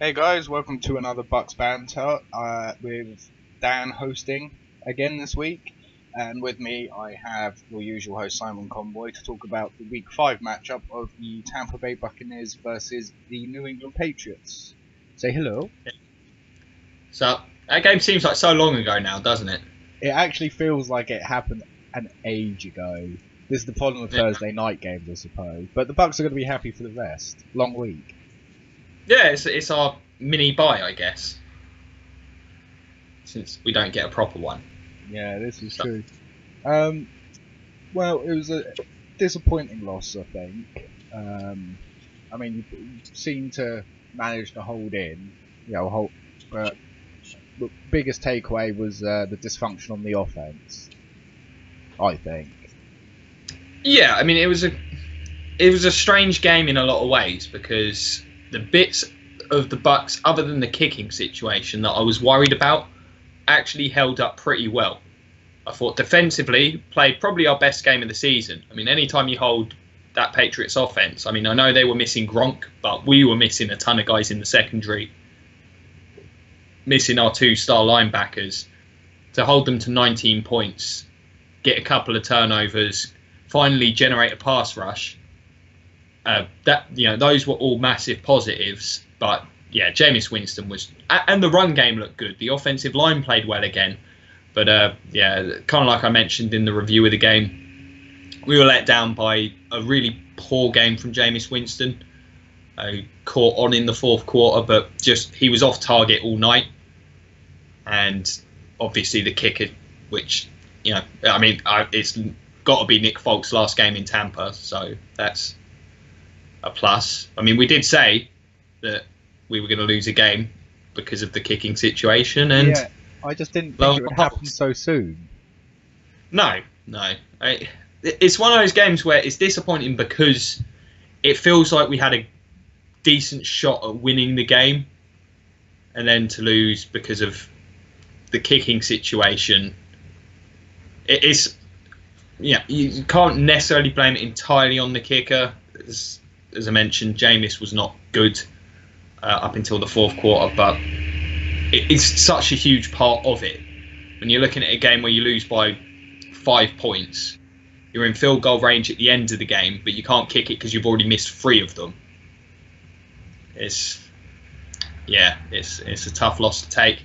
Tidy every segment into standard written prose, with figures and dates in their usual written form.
Hey guys, welcome to another Bucs Banter with Dan hosting again this week, and with me I have your usual host Simon Conboy to talk about the Week 5 matchup of the Tampa Bay Buccaneers versus the New England Patriots. Say hello. So that game seems like so long ago now, doesn't it? It actually feels like it happened an age ago. This is the problem with Thursday night games, I suppose. But the Bucs are going to be happy for the rest. Long week. Yeah, it's our mini bye, I guess, since we don't get a proper one. Yeah, this is true. Well, it was a disappointing loss, I think. I mean, you seem to manage to hold in, but the biggest takeaway was the dysfunction on the offense, I think. Yeah, I mean, it was a strange game in a lot of ways because the bits of the Bucs, other than the kicking situation that I was worried about, actually held up pretty well. I thought defensively played probably our best game of the season. I mean, anytime you hold that Patriots offense, I mean, I know they were missing Gronk, but we were missing a ton of guys in the secondary, missing our two-star linebackers. To hold them to 19 points, get a couple of turnovers, finally generate a pass rush. Those were all massive positives. But yeah, Jameis Winston was, and the run game looked good. The offensive line played well again. But kind of like I mentioned in the review of the game, we were let down by a really poor game from Jameis Winston. Caught on in the fourth quarter, but just he was off target all night. And obviously the kicker, which it's got to be Nick Folk's last game in Tampa, so that's a plus. I mean, we did say that we were going to lose a game because of the kicking situation, and yeah, I just didn't think it would happen so soon. No. It's one of those games where it's disappointing because it feels like we had a decent shot at winning the game, and then to lose because of the kicking situation. You can't necessarily blame it entirely on the kicker. As I mentioned, Jameis was not good up until the fourth quarter, but it's such a huge part of it. When you're looking at a game where you lose by 5 points, you're in field goal range at the end of the game, but you can't kick it because you've already missed 3 of them. It's a tough loss to take,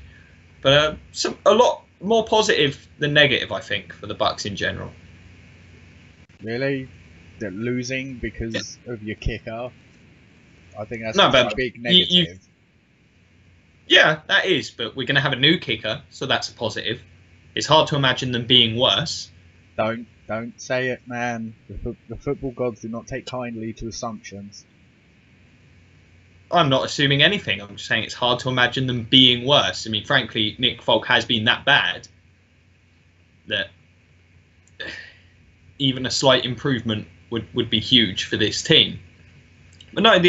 but a lot more positive than negative, I think, for the Bucs in general. Really? They're losing because of your kicker? I think that's a big negative. Yeah, that is, but we're going to have a new kicker, so that's a positive. It's hard to imagine them being worse. Don't say it, man. The football gods do not take kindly to assumptions. I'm not assuming anything. I'm just saying it's hard to imagine them being worse. I mean, frankly, Nick Folk has been that bad that even a slight improvement would be huge for this team. But no,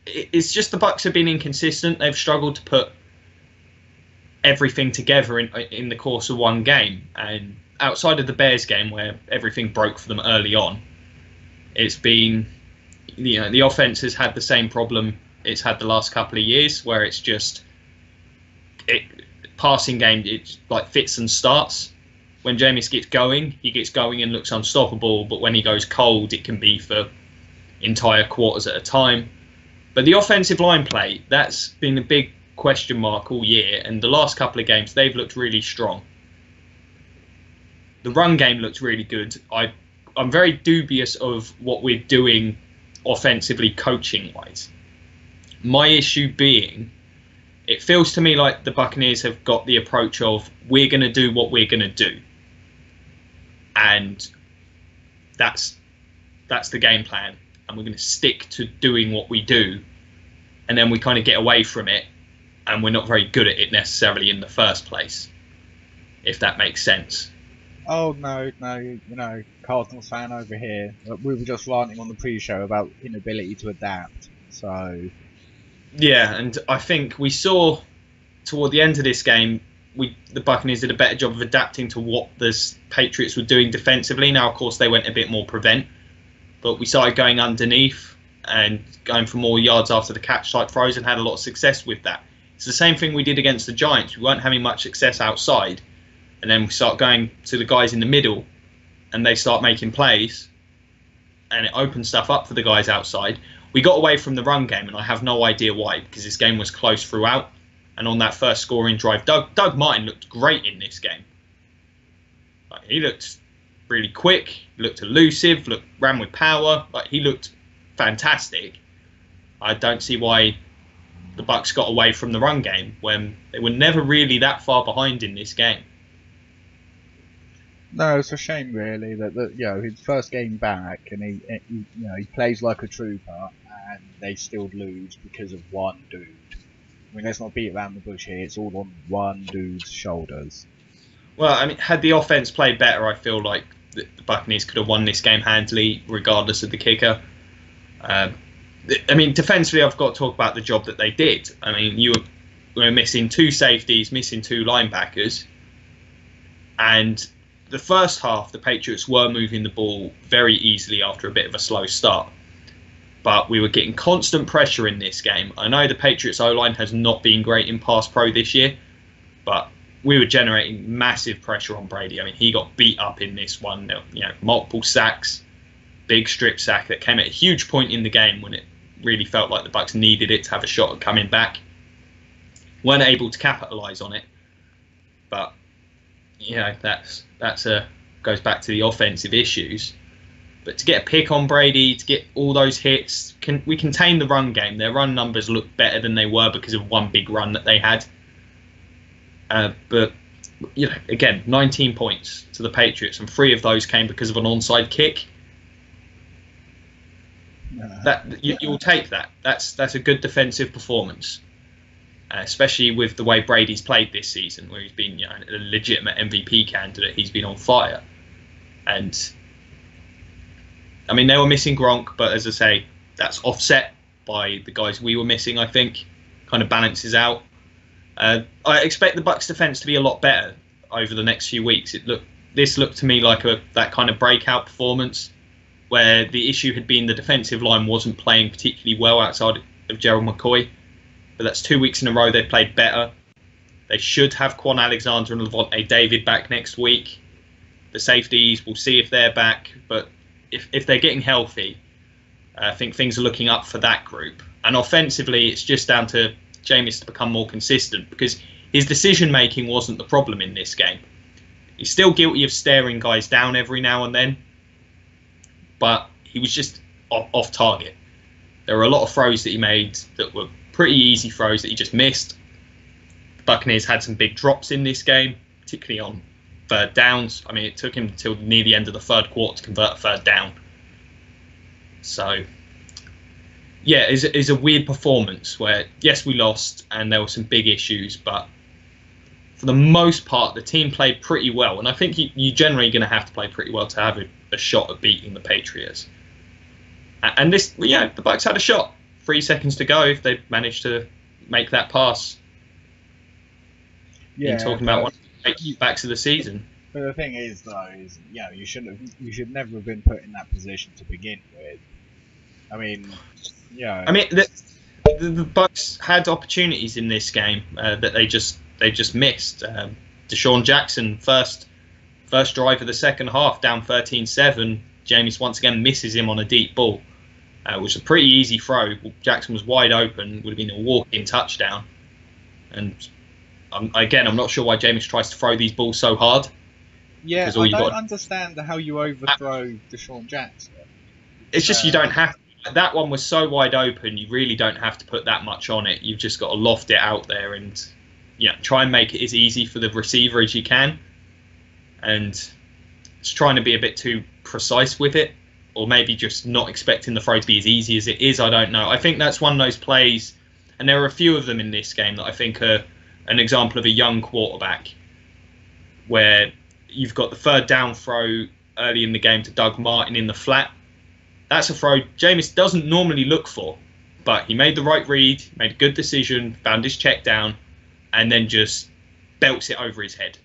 it's just the Bucs have been inconsistent. They've struggled to put everything together in the course of one game. And outside of the Bears game, where everything broke for them early on, it's been, the offense has had the same problem it's had the last couple of years, where it's just passing game. It's like fits and starts. When Jameis gets going, he gets going and looks unstoppable. But when he goes cold, it can be for entire quarters at a time. But the offensive line play, that's been a big question mark all year. And the last couple of games, they've looked really strong. The run game looks really good. I'm very dubious of what we're doing offensively, coaching-wise. My issue being, it feels to me like the Buccaneers have got the approach of, we're going to do what we're going to do. And that's the game plan. And we're going to stick to doing what we do. And then we kind of get away from it. And we're not very good at it necessarily in the first place, if that makes sense. Oh, no, Cardinals fan over here. We were just ranting on the pre-show about inability to adapt. So yeah, and I think we saw toward the end of this game, the Buccaneers did a better job of adapting to what the Patriots were doing defensively. Now, of course, they went a bit more prevent, but we started going underneath. and going for more yards after the catch type throws, and had a lot of success with that. It's the same thing we did against the Giants. We weren't having much success outside, and then we start going to the guys in the middle, and they start making plays, and it opens stuff up for the guys outside. We got away from the run game, and I have no idea why, because this game was close throughout. And on that first scoring drive, Doug Martin looked great in this game. Like, he looked really quick, looked elusive, ran with power. Like, he looked fantastic. I don't see why the Bucs got away from the run game when they were never really that far behind in this game. No, it's a shame really that his first game back, and he plays like a trooper, and they still lose because of one dude. I mean, let's not beat around the bush here. It's all on one dude's shoulders. Well, I mean, had the offense played better, I feel like the Buccaneers could have won this game handily, regardless of the kicker. I mean, defensively, I've got to talk about the job that they did. I mean, we were missing 2 safeties, missing 2 linebackers, and the first half, the Patriots were moving the ball very easily after a bit of a slow start. But we were getting constant pressure in this game. I know the Patriots O-line has not been great in pass pro this year, but we were generating massive pressure on Brady. I mean, he got beat up in this one. Multiple sacks, big strip sack that came at a huge point in the game when it really felt like the Bucs needed it to have a shot at coming back. Weren't able to capitalise on it, but that's goes back to the offensive issues. But to get a pick on Brady, to get all those hits, we contain the run game. Their run numbers look better than they were because of one big run that they had. But again, 19 points to the Patriots, and 3 of those came because of an onside kick. You'll take that. That's a good defensive performance, especially with the way Brady's played this season, where he's been a legitimate MVP candidate. He's been on fire, and I mean, they were missing Gronk, but as I say, that's offset by the guys we were missing, I think. Kind of balances out. I expect the Bucs defense to be a lot better over the next few weeks. This looked to me like that kind of breakout performance where the issue had been the defensive line wasn't playing particularly well outside of Gerald McCoy. But that's 2 weeks in a row they've played better. They should have Quan Alexander and Levante David back next week. The safeties, we'll see if they're back, but if they're getting healthy, I think things are looking up for that group. And offensively, it's just down to Jameis to become more consistent, because his decision-making wasn't the problem in this game. He's still guilty of staring guys down every now and then, but he was just off target. There were a lot of throws that he made that were pretty easy throws that he just missed. The Buccaneers had some big drops in this game, particularly on third downs. I mean, it took him until near the end of the third quarter to convert a third down. So, yeah, it's a weird performance where, yes, we lost and there were some big issues, but for the most part, the team played pretty well. And I think you're generally going to have to play pretty well to have a shot at beating the Patriots. And the Bucs had a shot. 3 seconds to go if they managed to make that pass. Yeah, you're talking about one of the backs of the season. But the thing is, though, you should never have been put in that position to begin with. I mean, the Bucs had opportunities in this game that they just missed. Deshaun Jackson, first drive of the second half, down 13-7. Jameis once again misses him on a deep ball. It was a pretty easy throw. Jackson was wide open, would have been a walk-in touchdown. And I'm not sure why Jameis tries to throw these balls so hard. Yeah, I don't understand how you overthrow Deshaun Jackson. It's just you don't have to. That one was so wide open, you really don't have to put that much on it. You've just got to loft it out there and try and make it as easy for the receiver as you can. And it's trying to be a bit too precise with it, or maybe just not expecting the throw to be as easy as it is. I don't know. I think that's one of those plays, and there are a few of them in this game that I think are an example of a young quarterback, where you've got the third down throw early in the game to Doug Martin in the flat. That's a throw Jameis doesn't normally look for, but he made the right read, made a good decision, found his check down, and then just belts it over his head.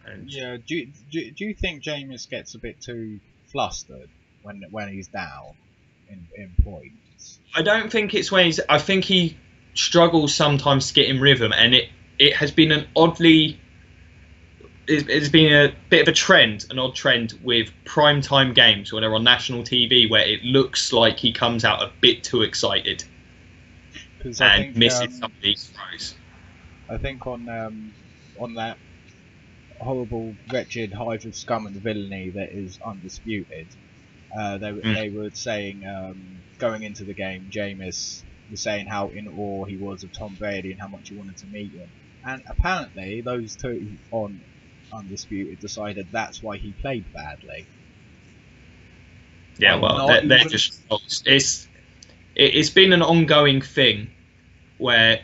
And do you think Jameis gets a bit too flustered when he's down? in points. I don't think it's when I think he struggles sometimes to get in rhythm, and it has been an oddly. It's been a bit of a trend, an odd trend with primetime games when they're on national TV, where it looks like he comes out a bit too excited and misses some of these throws. I think on that horrible, wretched hive of scum and villainy that is undisputed, they were saying going into the game, Jameis was saying how in awe he was of Tom Brady and how much he wanted to meet him, and apparently those two on Undisputed decided that's why he played badly. Yeah, well, they're just it's been an ongoing thing where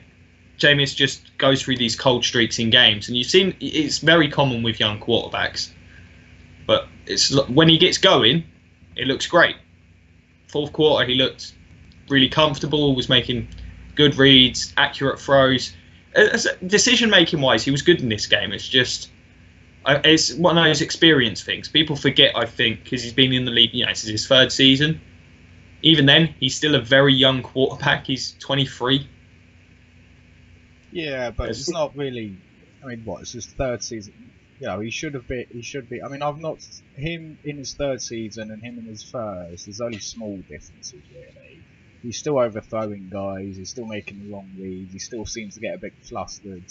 Jameis just goes through these cold streaks in games, and you've seen it's very common with young quarterbacks. But it's when he gets going, it looks great. Fourth quarter, he looked really comfortable, was making good reads, accurate throws. Decision making wise, he was good in this game. It's one of those experience things. People forget, I think, because he's been in the league, this is his third season. Even then, he's still a very young quarterback. He's 23. Yeah, but it's not really. I mean, it's his third season? He should be. I mean, I've not him in his third season and him in his first. There's only small differences, really. He's still overthrowing guys. He's still making long reads. He still seems to get a bit flustered.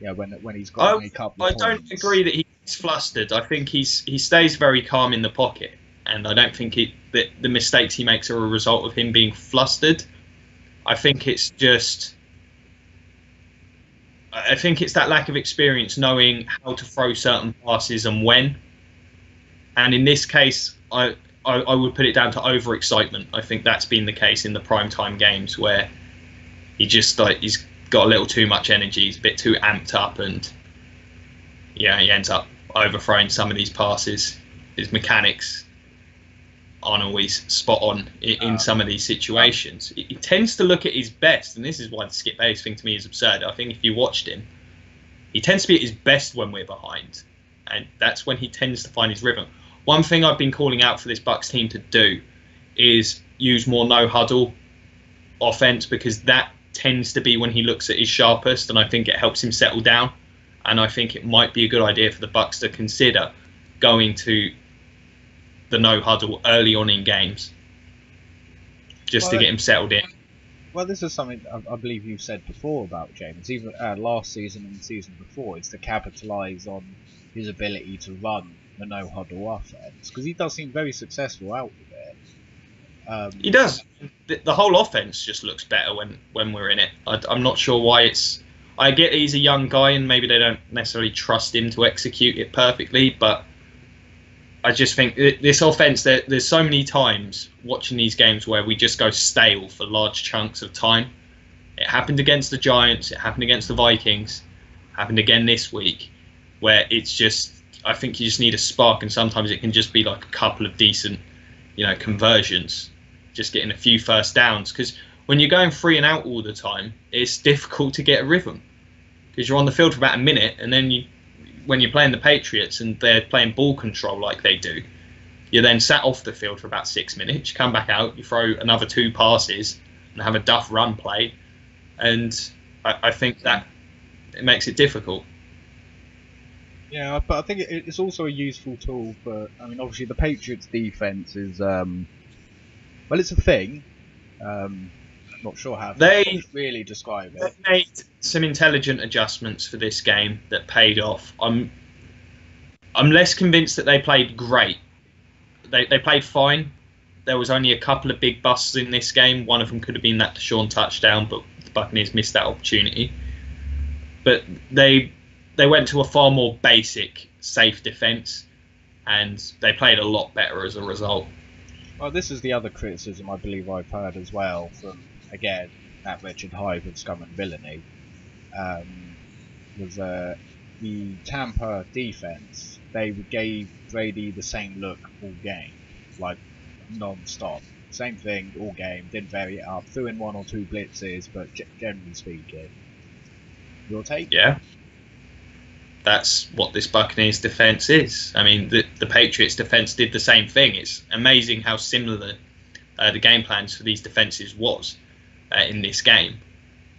Yeah, when he's got a couple of points. I don't agree that he's flustered. I think he stays very calm in the pocket, and I don't think that the mistakes he makes are a result of him being flustered. I think it's that lack of experience knowing how to throw certain passes and when. And in this case, I would put it down to overexcitement. I think that's been the case in the primetime games where he's got a little too much energy, he's a bit too amped up, and he ends up overthrowing some of these passes. His mechanics aren't always spot on in some of these situations. He tends to look at his best, and this is why the Skip Bayless thing to me is absurd. I think if you watched him, he tends to be at his best when we're behind, and that's when he tends to find his rhythm. One thing I've been calling out for this Bucs team to do is use more no-huddle offense, because that tends to be when he looks at his sharpest, and I think it helps him settle down. And I think it might be a good idea for the Bucs to consider going to the no huddle early on in games, just to get him settled in. Well, this is something I believe you've said before about James, even last season and the season before. It's to capitalise on his ability to run the no huddle offense, because he does seem very successful out with it. He does. The whole offense just looks better when we're in it. I'm not sure why it's. I get he's a young guy and maybe they don't necessarily trust him to execute it perfectly, but I just think this offense, there's so many times watching these games where we just go stale for large chunks of time. It happened against the Giants, it happened against the Vikings, happened again this week, where it's just, I think you just need a spark, and sometimes it can just be like a couple of decent, conversions, just getting a few first downs, because when you're going 3 and out all the time, it's difficult to get a rhythm, because you're on the field for about a minute, and then when you're playing the Patriots and they're playing ball control like they do, you're then sat off the field for about 6 minutes. You come back out, you throw another 2 passes and have a duff run play, and I think that it makes it difficult. Yeah, but I think it's also a useful tool for. I mean, obviously the Patriots' defense is it's a thing. Not sure how to really describe it. They made some intelligent adjustments for this game that paid off. I'm less convinced that they played great. They played fine. There was only a couple of big busts in this game. One of them could have been that Deshaun touchdown, but the Buccaneers missed that opportunity. But they went to a far more basic, safe defense, and they played a lot better as a result. Well, this is the other criticism I believe I've heard as well from, again, that wretched hive of scum and villainy. Was the Tampa defense, they gave Brady the same look all game, like non-stop. Same thing all game, didn't vary it up, threw in 1 or 2 blitzes, but generally speaking. Your take? Yeah. That's what this Buccaneers defence is. I mean, the Patriots defence did the same thing. It's amazing how similar the game plans for these defences was in this game,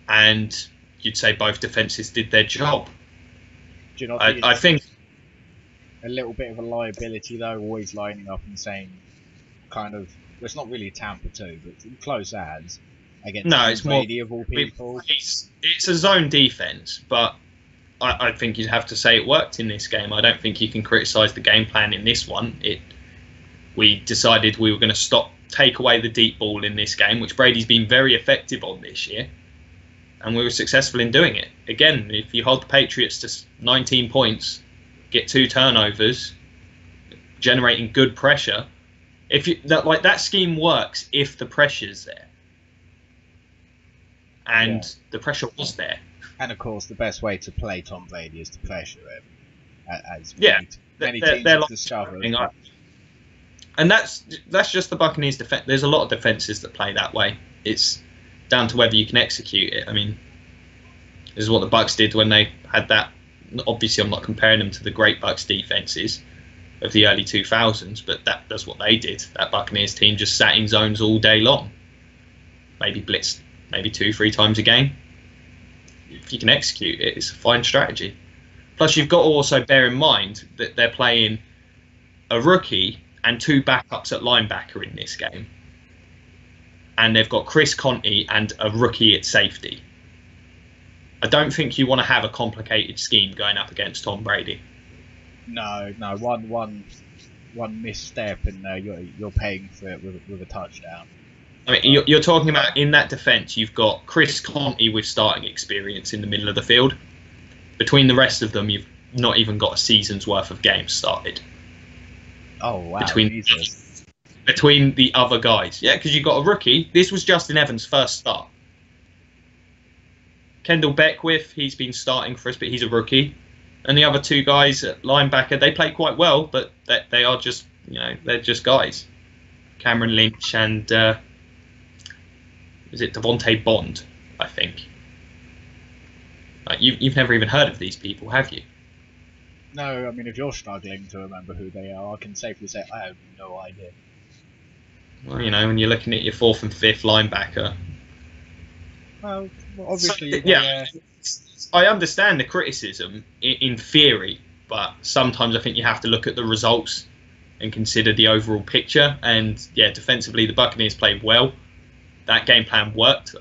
and you'd say both defences did their job. Do you not I think a little bit of a liability though, always lining up and saying kind of, well, it's not really Tampa 2, but close ads against it's Brady more of all people. It's a zone defense, but I think you'd have to say it worked in this game. I don't think you can criticise the game plan in this one. We decided we were going to take away the deep ball in this game, which Brady's been very effective on this year, and we were successful in doing it. Again, if you hold the Patriots to 19 points, get 2 turnovers, generating good pressure, that scheme works if the pressure's there, and the pressure was there. And of course, the best way to play Tom Brady is to pressure him, as many teams have discovered. And that's just the Buccaneers' defense. There's a lot of defenses that play that way. It's down to whether you can execute it. I mean, this is what the Bucs did when they had that. Obviously, I'm not comparing them to the great Bucs defenses of the early 2000s, but that's what they did. That Buccaneers team just sat in zones all day long. Maybe blitzed, maybe 2-3 times a game. If you can execute it, it's a fine strategy. Plus, you've got to also bear in mind that they're playing a rookie and 2 backups at linebacker in this game. And they've got Chris Conte and a rookie at safety. I don't think you want to have a complicated scheme going up against Tom Brady. No, one misstep and you're paying for it with a touchdown. I mean, you're talking about in that defence, you've got Chris Conte with starting experience in the middle of the field. Between the rest of them, you've not even got a season's worth of games started. Oh, wow. Between the other guys. Yeah, because you've got a rookie. This was Justin Evans' first start. Kendall Beckwith, he's been starting for us, but he's a rookie. And the other 2 guys at linebacker, they play quite well, but they are just, they're just guys. Cameron Lynch and... is it Devontae Bond, I think. You've never even heard of these people, have you? No, I mean, if you're struggling to remember who they are, I can safely say I have no idea. Well, when you're looking at your 4th and 5th linebacker. Well, obviously... I understand the criticism in theory, but sometimes I think you have to look at the results and consider the overall picture. And, defensively, the Buccaneers played well. That game plan worked.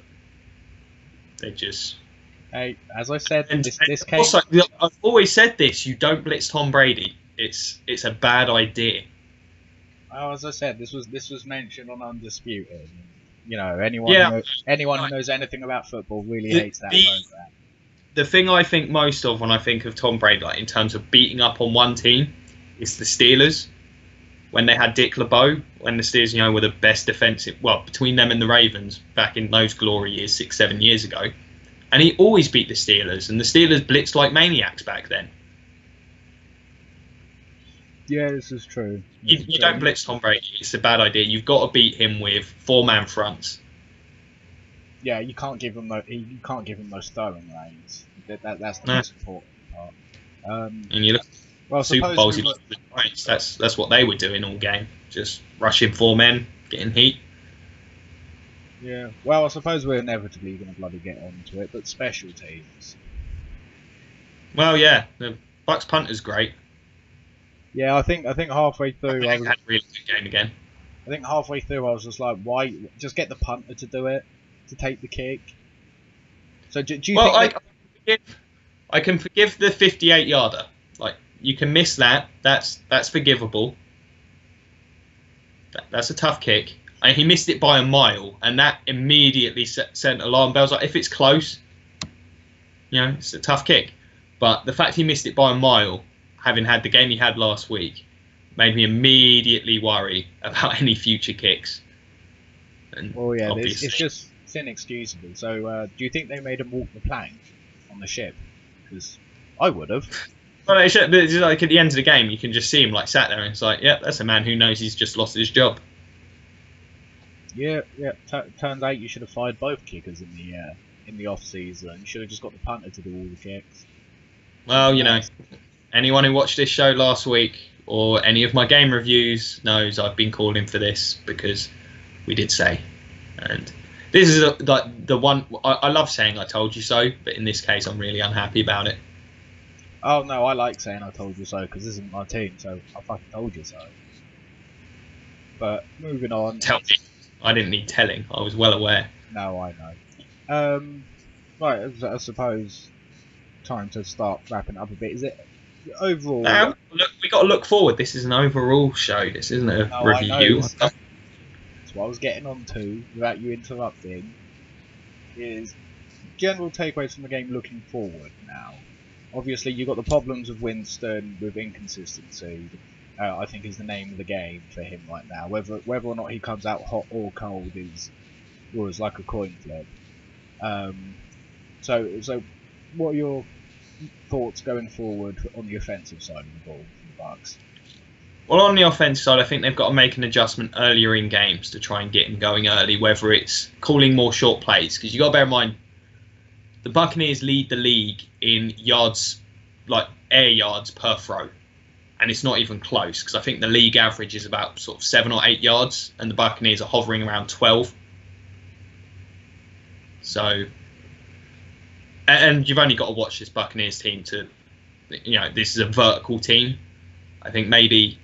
They just... Hey, as I said, this case... Also, I've always said this, you don't blitz Tom Brady. It's a bad idea. Well, as I said, this was mentioned on Undisputed. Anyone who knows anything about football really hates that program. The thing I think most of when I think of Tom Brady, in terms of beating up on one team, is the Steelers. When they had Dick LeBeau, when the Steelers, were the best defensive, between them and the Ravens back in those glory years, 6-7 years ago. And he always beat the Steelers, and the Steelers blitzed like maniacs back then. Yeah, this is true. You don't blitz Tom Brady. It's a bad idea. You've got to beat him with 4-man fronts. Yeah, you can't give him those throwing lanes. That's the most important part. And you look Super Bowls, that's what they were doing all game. Just rushing 4 men, getting heat. Yeah, well, I suppose we're inevitably going to bloody get onto it, but special teams. Well, yeah, the Bucs punter's great. Yeah, I think halfway through I had a really good game again. I think halfway through I was just like, why just get the punter to do it, to take the kick? So do you think? I can forgive the 58-yarder. Like, you can miss that. That's forgivable. That's a tough kick. And he missed it by a mile, and that immediately sent alarm bells. Like, if it's close, it's a tough kick. But the fact he missed it by a mile, having had the game he had last week, made me immediately worry about any future kicks. And it's inexcusable. So, do you think they made him walk the plank on the ship? Because I would have. Well, it's like at the end of the game, you can just see him sat there, and it's like, yeah, that's a man who knows he's just lost his job. Yeah. Turns out you should have fired both kickers in the off season. You should have just got the punter to do all the kicks. Well, anyone who watched this show last week or any of my game reviews knows I've been calling for this because we did say. And this is the one I love saying "I told you so," but in this case, I'm really unhappy about it. Oh no, I like saying "I told you so" because this isn't my team, so I fucking told you so. But moving on. Tell me, I didn't need telling. I was well aware. No, I know. Right, I suppose time to start wrapping up a bit. Is it overall? Look, we got to look forward. This is an overall show. This isn't a review. That's what I was getting on to without you interrupting. Is general takeaways from the game looking forward now. Obviously, you've got the problems of Winston with inconsistency. I think is the name of the game for him right now. Whether or not he comes out hot or cold was like a coin flip. So what are your thoughts going forward on the offensive side of the ball for the Bucs? Well, on the offensive side, I think they've got to make an adjustment earlier in games to try and get him going early, whether it's calling more short plays. Because you've got to bear in mind, the Buccaneers lead the league in yards, like air yards per throw. And it's not even close, because I think the league average is about sort of 7 or 8 yards, and the Buccaneers are hovering around 12. So, and you've only got to watch this Buccaneers team to, this is a vertical team. I think maybe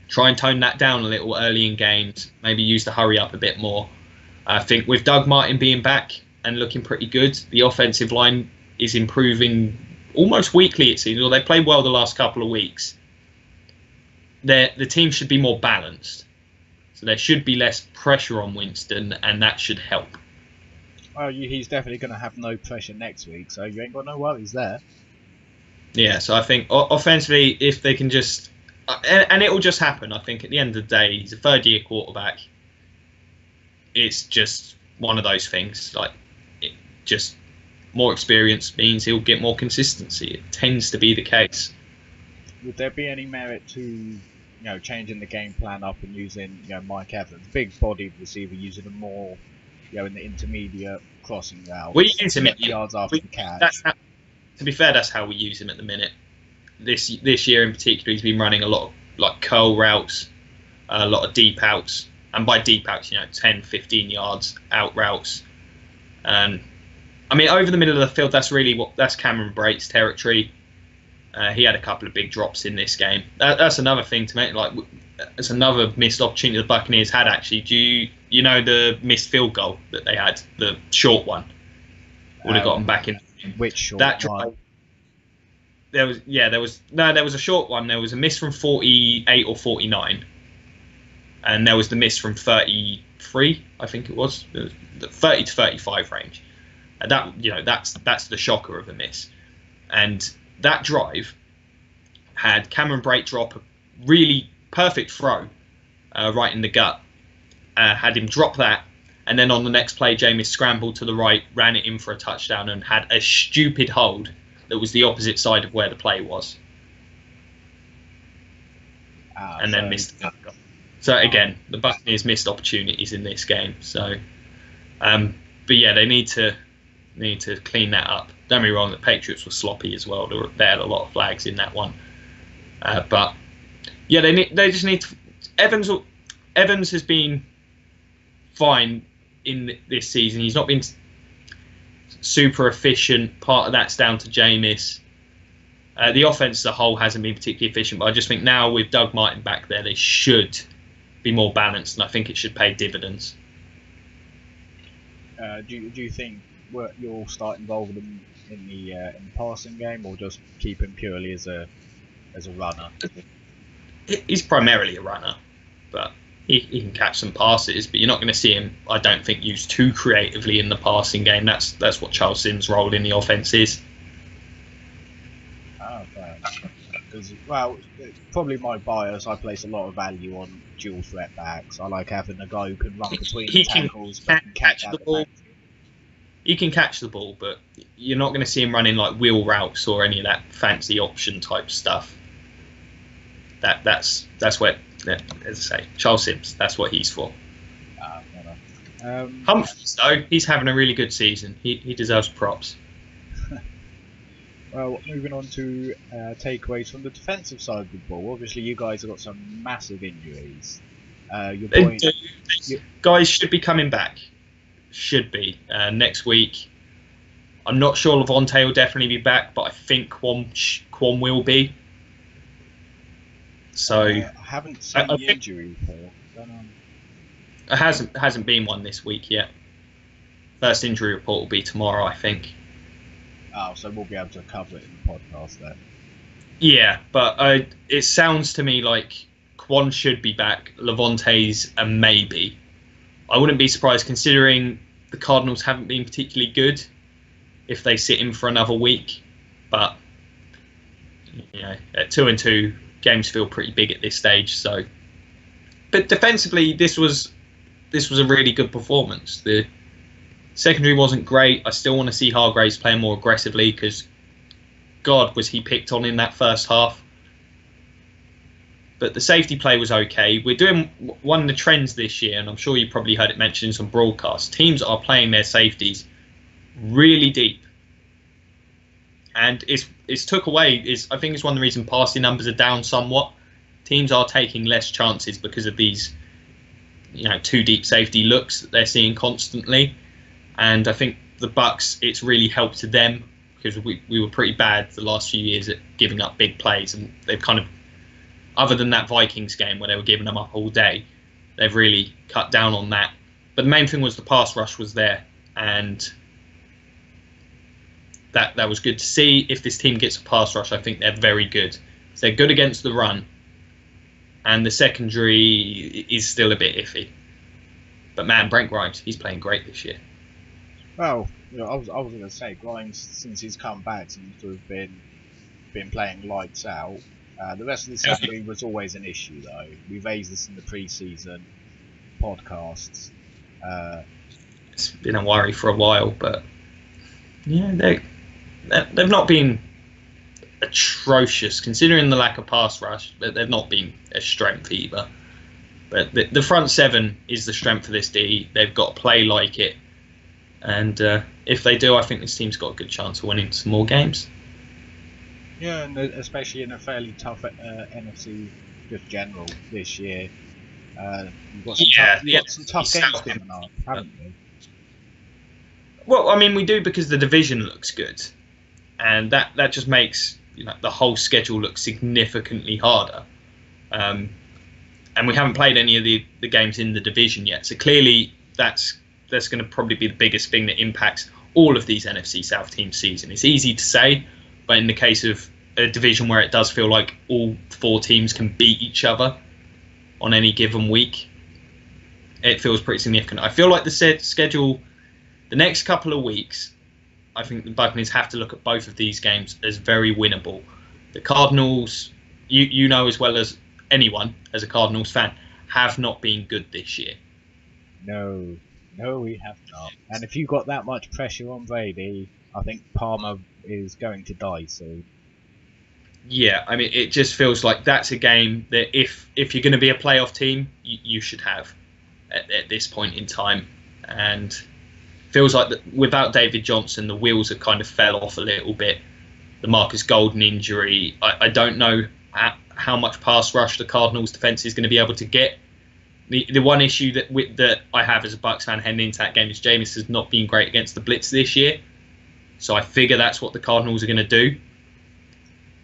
try and tone that down a little early in games. Maybe use the hurry up a bit more. I think with Doug Martin being back and looking pretty good, the offensive line is improving almost weekly, it seems. Well, they played well the last couple of weeks. The team should be more balanced. So there should be less pressure on Winston, and that should help. Well, he's definitely going to have no pressure next week, so you ain't got no worries there. Yeah, so I think offensively, if they can just... And it will just happen, I think, at the end of the day. He's a third-year quarterback. It's just one of those things. Like, just more experience means he'll get more consistency. It tends to be the case. Would there be any merit to, changing the game plan up and using, Mike Evans, big-bodied receiver, using him more, in the intermediate crossing route? We use him at yards after the catch. To be fair, that's how we use him at the minute. This year in particular, he's been running a lot of like curl routes, a lot of deep outs, and by deep outs, 10, 15 yards out routes. And I mean, over the middle of the field, that's Cameron Brate's territory. He had a couple of big drops in this game. That's another thing to make. Like, it's another missed opportunity the Buccaneers had. Actually, do you know the missed field goal that they had, the short one? Would have got them back in. Which short that one? There was a short one. There was a miss from 48 or 49, and there was the miss from 33. I think it was the 30 to 35 range. And that's the shocker of a miss. And that drive had Cameron Brate drop a really perfect throw right in the gut. Had him drop that, and then on the next play, Jameis scrambled to the right, ran it in for a touchdown, and had a stupid hold that was the opposite side of where the play was. And then missed the goal. So again, the Buccaneers missed opportunities in this game. So, but yeah, they need to clean that up. Don't be wrong, the Patriots were sloppy as well. They had a lot of flags in that one. But yeah, they just need to. Evans has been fine in this season. He's not been super efficient. Part of that's down to Jameis. The offense as a whole hasn't been particularly efficient, but I just think now with Doug Martin back there, they should be more balanced, and I think it should pay dividends. Do you think you'll start involving him in the passing game, or just keep him purely as a runner? He's primarily a runner, but he can catch some passes. But you're not going to see him, I don't think, used too creatively in the passing game. That's what Charles Sims' role in the offense is. Well, probably my bias. I place a lot of value on dual threat backs. I like having a guy who can run between the tackles, but can catch the ball. He can catch the ball, but you're not going to see him running like wheel routes or any of that fancy option type stuff. That's where, as I say, Charles Sims. That's what he's for. Humphries, though, he's having a really good season. He deserves props. Well, moving on to takeaways from the defensive side of the ball. Obviously, you guys have got some massive injuries. Your boy Guys should be coming back. Should be next week. I'm not sure Levante will definitely be back, but I think Kwon will be. So I haven't seen the injury report. It hasn't been one this week yet. First injury report will be tomorrow, I think. Oh, so we'll be able to cover it in the podcast then. Yeah, but it sounds to me like Kwon should be back. Levante's a maybe. I wouldn't be surprised considering the Cardinals haven't been particularly good if they sit in for another week. But at 2-2, games feel pretty big at this stage. So, but defensively, this was a really good performance. The secondary wasn't great. I still want to see Hargraves playing more aggressively because, God, was he picked on in that first half. But the safety play was okay. We're doing one of the trends this year, and I'm sure you probably heard it mentioned in some broadcasts. Teams are playing their safeties really deep. And it's took away. I think it's one of the reasons passing numbers are down somewhat. Teams are taking less chances because of these, too deep safety looks that they're seeing constantly. And I think the Bucs, it's really helped to them because we were pretty bad the last few years at giving up big plays, and they've kind of, other than that Vikings game where they were giving them up all day, they've really cut down on that. But the main thing was the pass rush was there, and that was good to see. If this team gets a pass rush, I think they're very good. So they're good against the run, and the secondary is still a bit iffy. But man, Brent Grimes, he's playing great this year. Well, I was going to say Grimes, since he's come back, seems to have been playing lights out. The rest of the secondary was always an issue, though. We've raised this in the pre-season podcasts. It's been a worry for a while, but yeah, they've not been atrocious considering the lack of pass rush, but they've not been a strength either. But the front seven is the strength of this D. They've got to play like it, and if they do, I think this team's got a good chance of winning some more games. Yeah, and especially in a fairly tough NFC just general this year. You've got some tough games coming up, haven't you? Well, I mean, we do because the division looks good, and that just makes the whole schedule look significantly harder. And we haven't played any of the games in the division yet, so clearly that's going to probably be the biggest thing that impacts all of these NFC South teams' season. It's easy to say, but in the case of a division where it does feel like all four teams can beat each other on any given week, it feels pretty significant. I feel like the schedule, the next couple of weeks, I think the Buccaneers have to look at both of these games as very winnable. The Cardinals, you know as well as anyone, as a Cardinals fan, have not been good this year. No, we have not. And if you've got that much pressure on Brady, I think Palmer is going to die soon. Yeah, I mean, it just feels like that's a game that if you're going to be a playoff team, you should have at this point in time. And feels like that without David Johnson, the wheels have kind of fell off a little bit. The Marcus Golden injury, I don't know how much pass rush the Cardinals' defense is going to be able to get. The one issue that I have as a Bucs fan heading into that game is Jameis has not been great against the blitz this year. So I figure that's what the Cardinals are going to do.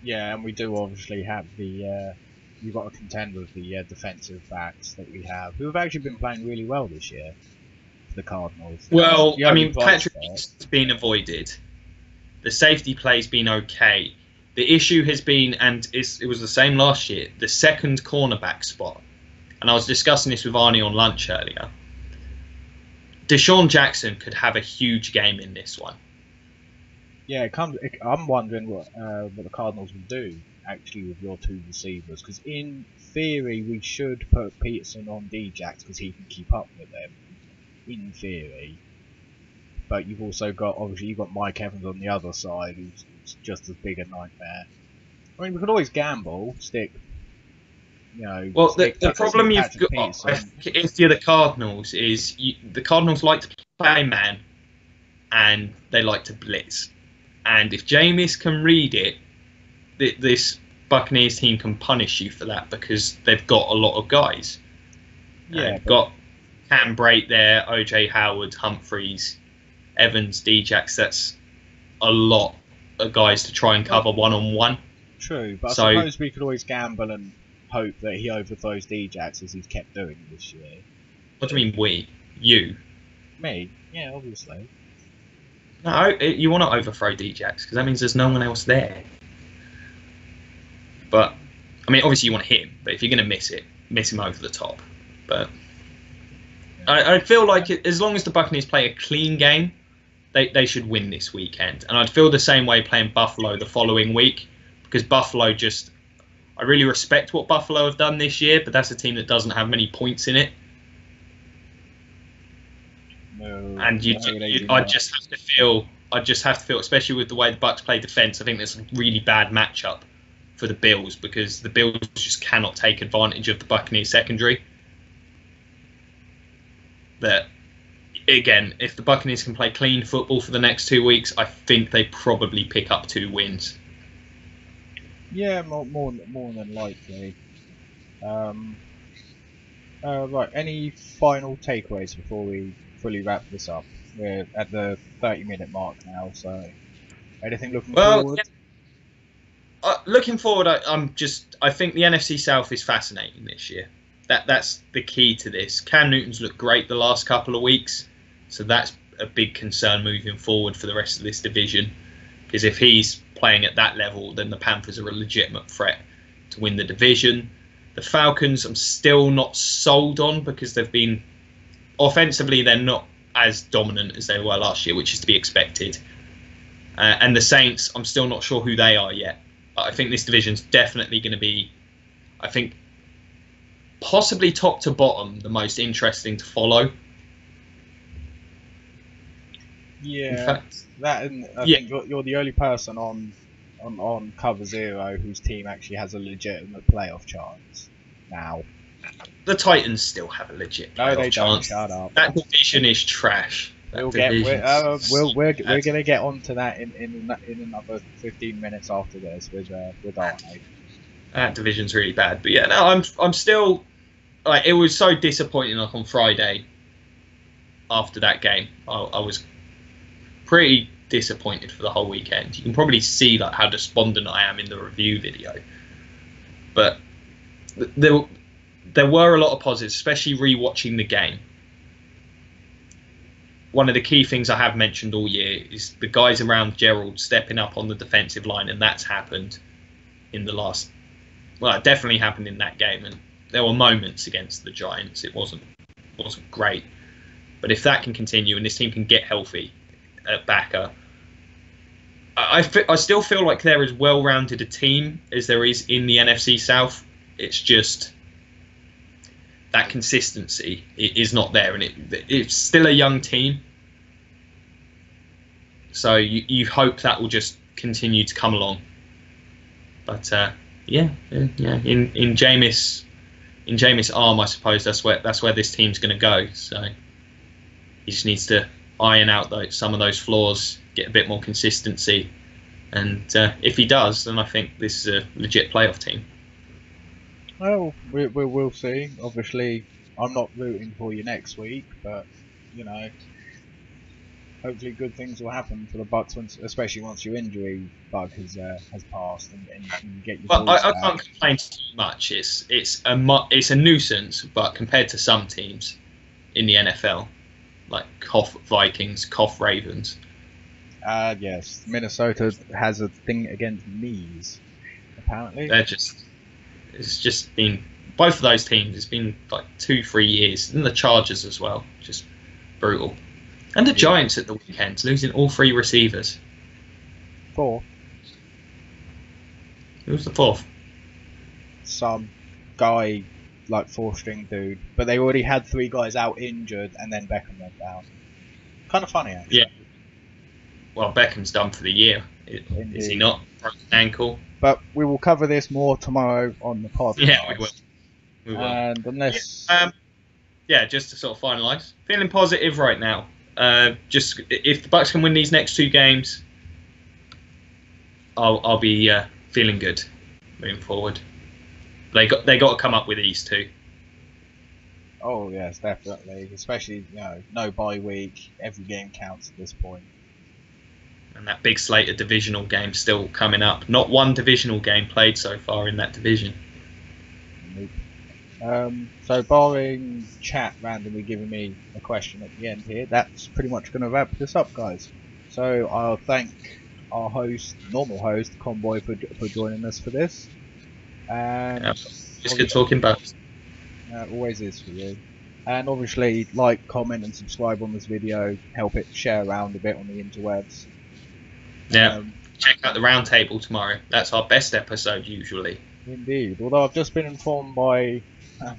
Yeah, and we do obviously have you've got to contend with the defensive backs that we have, who have actually been playing really well this year for the Cardinals. Well, I mean, Patriots has been avoided. The safety play's been okay. The issue has been, and it was the same last year, the second cornerback spot. And I was discussing this with Arnie on lunch earlier. Deshaun Jackson could have a huge game in this one. Yeah, I'm wondering what the Cardinals will do actually with your two receivers, because in theory we should put Peterson on D-Jax because he can keep up with them. In theory, but you've also got Mike Evans on the other side, who's just as big a nightmare. I mean, we could always gamble, stick. Well, the problem you've got against the other Cardinals is the Cardinals like to play man, and they like to blitz. And if Jameis can read it, this Buccaneers team can punish you for that because they've got a lot of guys. Yeah, Cam Brate there, OJ Howard, Humphreys, Evans, Djax. That's a lot of guys to try and cover one-on-one. True, but So, I suppose we could always gamble and hope that he overthrows Djax as he's kept doing this year. what do you mean we? You? Me? Yeah, obviously. No, you want to overthrow Djax because that means there's no one else there. But, I mean, obviously you want to hit him, but if you're going to miss him over the top. But I feel like as long as the Buccaneers play a clean game, they should win this weekend. And I'd feel the same way playing Buffalo the following week, because Buffalo I really respect what Buffalo have done this year, but that's a team that doesn't have many points in it. No, And I just have to feel, especially with the way the Bucs play defense, I think that's a really bad matchup for the Bills, because the Bills just cannot take advantage of the Buccaneers secondary. That, again, if the Buccaneers can play clean football for the next 2 weeks, I think they probably pick up 2 wins. Yeah, more than likely. Right, any final takeaways before we fully wrap this up? We're at the 30-minute mark now, so anything looking forward? Yeah. Looking forward, I think the NFC South is fascinating this year. That's the key to this. Cam Newton's looked great the last couple of weeks, so that's a big concern moving forward for the rest of this division. Because if he's playing at that level, then the Panthers are a legitimate threat to win the division. The Falcons, I'm still not sold on, because they've been offensively, they're not as dominant as they were last year, which is to be expected. And the Saints, I'm still not sure who they are yet. I think this division's definitely going to be, I think, possibly top to bottom, the most interesting to follow. Yeah, I think you're the only person on Cover Zero whose team actually has a legitimate playoff chance now. The Titans still have a legit playoff chance. Shut up. That division is trash. We're gonna get onto that in another 15 minutes after this with Arno. That division's really bad. But yeah, no, I'm still, like, it was so disappointing. Like on Friday, after that game, I was pretty disappointed for the whole weekend. You can probably see like how despondent I am in the review video. But there were a lot of positives, especially rewatching the game. One of the key things I have mentioned all year is the guys around Gerald stepping up on the defensive line, and that's happened in the last. Well, it definitely happened in that game, and there were moments against the Giants. It wasn't great, but if that can continue and this team can get healthy at backer, I still feel like they're as well-rounded a team as there is in the NFC South. It's just that consistency is not there, and it's still a young team. So you hope that will just continue to come along. But in Jameis' arm, I suppose that's where this team's going to go. So he just needs to iron out some of those flaws, get a bit more consistency, and if he does, then I think this is a legit playoff team. Well, we'll see. Obviously, I'm not rooting for you next week, but you know, hopefully good things will happen for the Bucs, especially once your injury bug has passed and you get your. Well, I can't complain too much. It's a nuisance, but compared to some teams in the NFL, like cough Vikings, cough Ravens. Yes, Minnesota has a thing against knees. Apparently, it's just been both of those teams. It's been like 2-3 years, and the Chargers as well, just brutal. And the Giants at the weekend, losing all 3 receivers. 4. Who was the 4th? Some guy, like 4th-string dude, but they already had 3 guys out injured, and then Beckham went down. Kind of funny, actually. Yeah. Well, Beckham's done for the year. Is he not? Broken ankle. But we will cover this more tomorrow on the podcast. Yeah, we will. And unless... just to sort of finalise, feeling positive right now. Just if the Bucs can win these next 2 games, I'll be feeling good moving forward. They got to come up with these 2. Oh yes, definitely. Especially no bye week. Every game counts at this point. And that big slate of divisional games still coming up. Not one divisional game played so far in that division. Nope. So barring chat randomly giving me a question at the end here, that's pretty much going to wrap this up, guys. So I'll thank our host, normal host, Conboy, for joining us for this. And It's good talking Bucs. Always is for you. And obviously, like, comment, and subscribe on this video. Help it share around a bit on the interwebs. Yeah. Check out the roundtable tomorrow. That's our best episode usually. Indeed. Although I've just been informed by,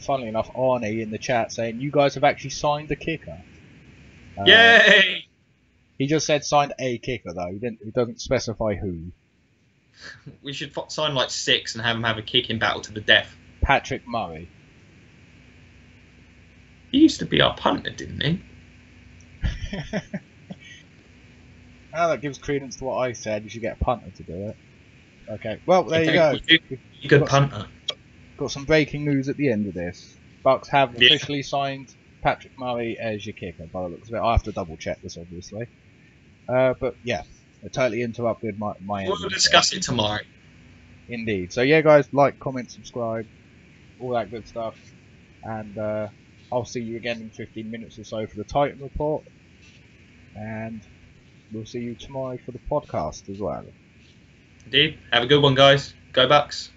funnily enough, Arnie in the chat saying you guys have actually signed a kicker. Yay! He just said signed a kicker though. He doesn't specify who. We should sign like 6 and have them have a kicking battle to the death. Patrick Murray. He used to be our punter, didn't he? Now that gives credence to what I said. You should get a punter to do it. Okay. Well, there you go. Good punter. Got some breaking news at the end of this. Bucs have officially signed Patrick Murray as your kicker, by the looks of it. I have to double check this, obviously. But yeah, I totally interrupted my We'll discuss it tomorrow. Indeed. So yeah, guys, like, comment, subscribe, all that good stuff. And I'll see you again in 15 minutes or so for the Titan report. And we'll see you tomorrow for the podcast as well. Indeed. Have a good one, guys. Go Bucs.